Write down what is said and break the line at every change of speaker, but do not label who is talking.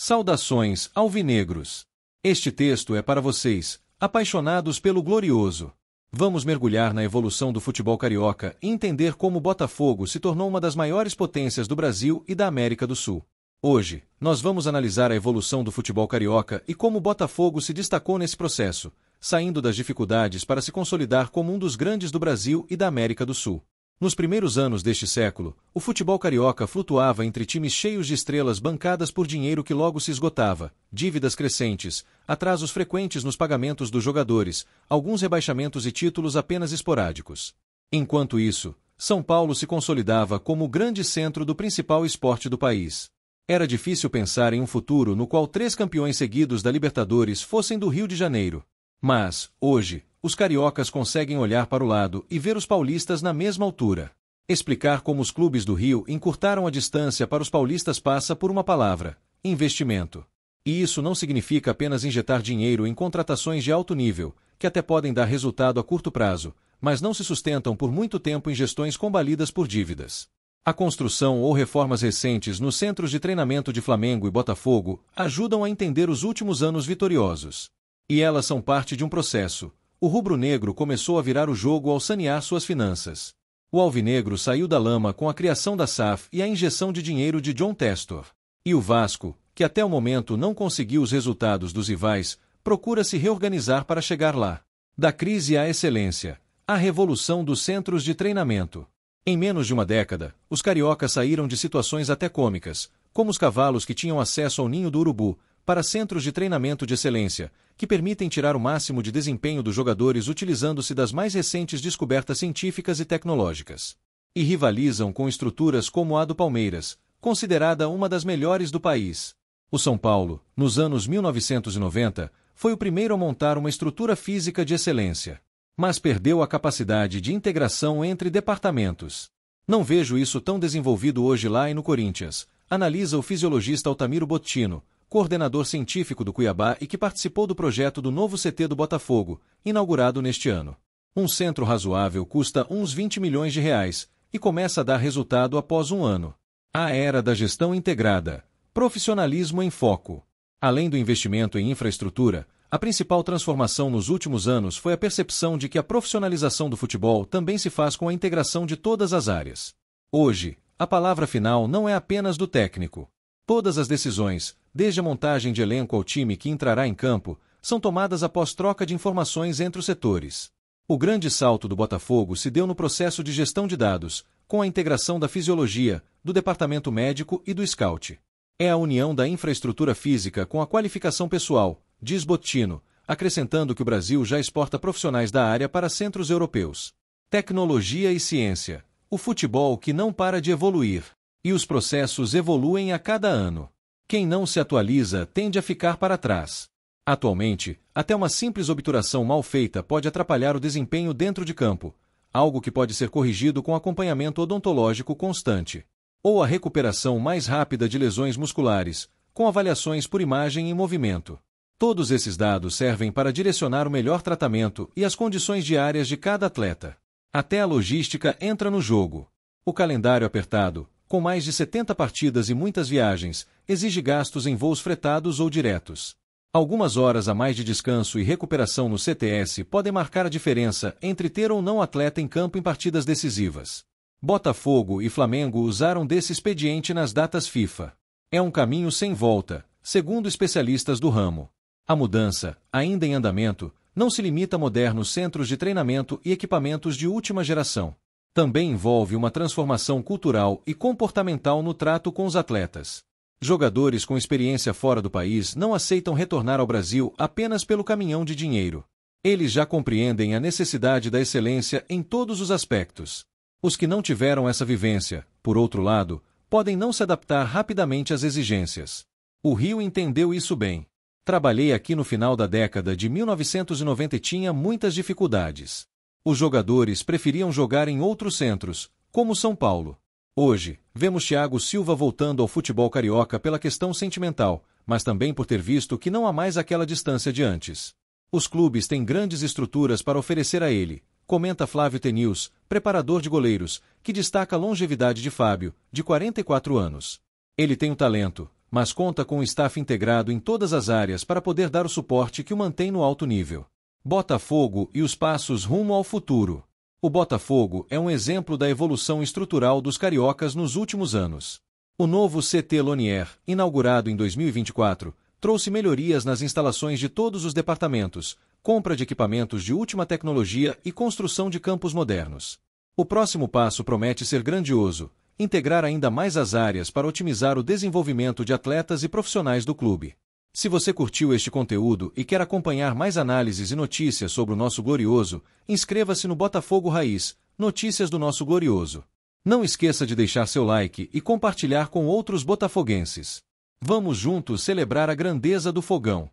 Saudações, alvinegros! Este texto é para vocês, apaixonados pelo glorioso. Vamos mergulhar na evolução do futebol carioca e entender como o Botafogo se tornou uma das maiores potências do Brasil e da América do Sul. Hoje, nós vamos analisar a evolução do futebol carioca e como o Botafogo se destacou nesse processo, saindo das dificuldades para se consolidar como um dos grandes do Brasil e da América do Sul. Nos primeiros anos deste século, o futebol carioca flutuava entre times cheios de estrelas bancadas por dinheiro que logo se esgotava, dívidas crescentes, atrasos frequentes nos pagamentos dos jogadores, alguns rebaixamentos e títulos apenas esporádicos. Enquanto isso, São Paulo se consolidava como o grande centro do principal esporte do país. Era difícil pensar em um futuro no qual 3 campeões seguidos da Libertadores fossem do Rio de Janeiro. Mas, hoje, os cariocas conseguem olhar para o lado e ver os paulistas na mesma altura. Explicar como os clubes do Rio encurtaram a distância para os paulistas passa por uma palavra: investimento. E isso não significa apenas injetar dinheiro em contratações de alto nível, que até podem dar resultado a curto prazo, mas não se sustentam por muito tempo em gestões combalidas por dívidas. A construção ou reformas recentes nos centros de treinamento de Flamengo e Botafogo ajudam a entender os últimos anos vitoriosos. E elas são parte de um processo. O rubro-negro começou a virar o jogo ao sanear suas finanças. O alvinegro saiu da lama com a criação da SAF e a injeção de dinheiro de John Textor. E o Vasco, que até o momento não conseguiu os resultados dos rivais, procura se reorganizar para chegar lá. Da crise à excelência. A revolução dos centros de treinamento. Em menos de uma década, os cariocas saíram de situações até cômicas, como os cavalos que tinham acesso ao ninho do urubu, para centros de treinamento de excelência, que permitem tirar o máximo de desempenho dos jogadores utilizando-se das mais recentes descobertas científicas e tecnológicas. E rivalizam com estruturas como a do Palmeiras, considerada uma das melhores do país. O São Paulo, nos anos 1990, foi o primeiro a montar uma estrutura física de excelência. Mas perdeu a capacidade de integração entre departamentos. Não vejo isso tão desenvolvido hoje lá e no Corinthians, analisa o fisiologista Altamiro Bottino, coordenador científico do Cuiabá e que participou do projeto do novo CT do Botafogo, inaugurado neste ano. Um centro razoável custa uns 20 milhões de reais e começa a dar resultado após um ano. A era da gestão integrada. Profissionalismo em foco. Além do investimento em infraestrutura, a principal transformação nos últimos anos foi a percepção de que a profissionalização do futebol também se faz com a integração de todas as áreas. Hoje, a palavra final não é apenas do técnico. Todas as decisões, desde a montagem de elenco ao time que entrará em campo, são tomadas após troca de informações entre os setores. O grande salto do Botafogo se deu no processo de gestão de dados, com a integração da fisiologia, do departamento médico e do scout. É a união da infraestrutura física com a qualificação pessoal, diz Bottino, acrescentando que o Brasil já exporta profissionais da área para centros europeus. Tecnologia e ciência. O futebol que não para de evoluir. E os processos evoluem a cada ano. Quem não se atualiza tende a ficar para trás. Atualmente, até uma simples obturação mal feita pode atrapalhar o desempenho dentro de campo, algo que pode ser corrigido com acompanhamento odontológico constante. Ou a recuperação mais rápida de lesões musculares, com avaliações por imagem e movimento. Todos esses dados servem para direcionar o melhor tratamento e as condições diárias de cada atleta. Até a logística entra no jogo. O calendário apertado, com mais de 70 partidas e muitas viagens, exige gastos em voos fretados ou diretos. Algumas horas a mais de descanso e recuperação no CTS podem marcar a diferença entre ter ou não atleta em campo em partidas decisivas. Botafogo e Flamengo usaram desse expediente nas datas FIFA. É um caminho sem volta, segundo especialistas do ramo. A mudança, ainda em andamento, não se limita a modernos centros de treinamento e equipamentos de última geração. Também envolve uma transformação cultural e comportamental no trato com os atletas. Jogadores com experiência fora do país não aceitam retornar ao Brasil apenas pelo caminhão de dinheiro. Eles já compreendem a necessidade da excelência em todos os aspectos. Os que não tiveram essa vivência, por outro lado, podem não se adaptar rapidamente às exigências. O Rio entendeu isso bem. Trabalhei aqui no final da década de 1990 e tinha muitas dificuldades. Os jogadores preferiam jogar em outros centros, como São Paulo. Hoje, vemos Thiago Silva voltando ao futebol carioca pela questão sentimental, mas também por ter visto que não há mais aquela distância de antes. Os clubes têm grandes estruturas para oferecer a ele, comenta Flávio Tenils, preparador de goleiros, que destaca a longevidade de Fábio, de 44 anos. Ele tem o talento, mas conta com um staff integrado em todas as áreas para poder dar o suporte que o mantém no alto nível. Botafogo e os passos rumo ao futuro. O Botafogo é um exemplo da evolução estrutural dos cariocas nos últimos anos. O novo CT Lonier, inaugurado em 2024, trouxe melhorias nas instalações de todos os departamentos, compra de equipamentos de última tecnologia e construção de campos modernos. O próximo passo promete ser grandioso, integrar ainda mais as áreas para otimizar o desenvolvimento de atletas e profissionais do clube. Se você curtiu este conteúdo e quer acompanhar mais análises e notícias sobre o nosso glorioso, inscreva-se no Botafogo Raiz, Notícias do Nosso Glorioso. Não esqueça de deixar seu like e compartilhar com outros botafoguenses. Vamos juntos celebrar a grandeza do Fogão.